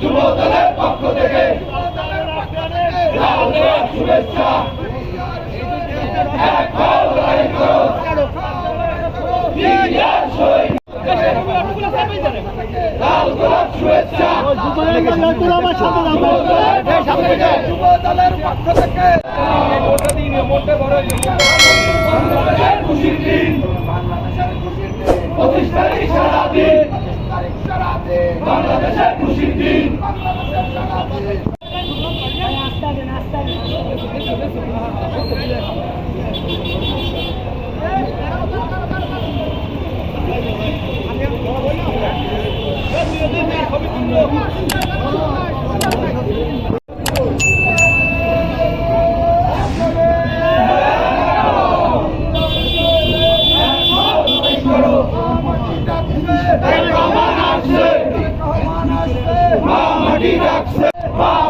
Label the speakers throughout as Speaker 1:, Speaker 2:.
Speaker 1: যুবদলের পক্ষ থেকে লাল গোলাপ শুভেচ্ছা। এক হও লড়াই করো বীর শহীদ। লাল গোলাপ শুভেচ্ছা। যুবদলের পক্ষ থেকে খুশির দিন, প্রতিষ্ঠারই সারা দিন, বাংলাদেশের খুশির দিন।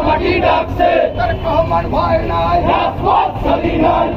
Speaker 1: মাটি ডাকছে, রহমান ভয় নাই, রাজপথ খালি নাই।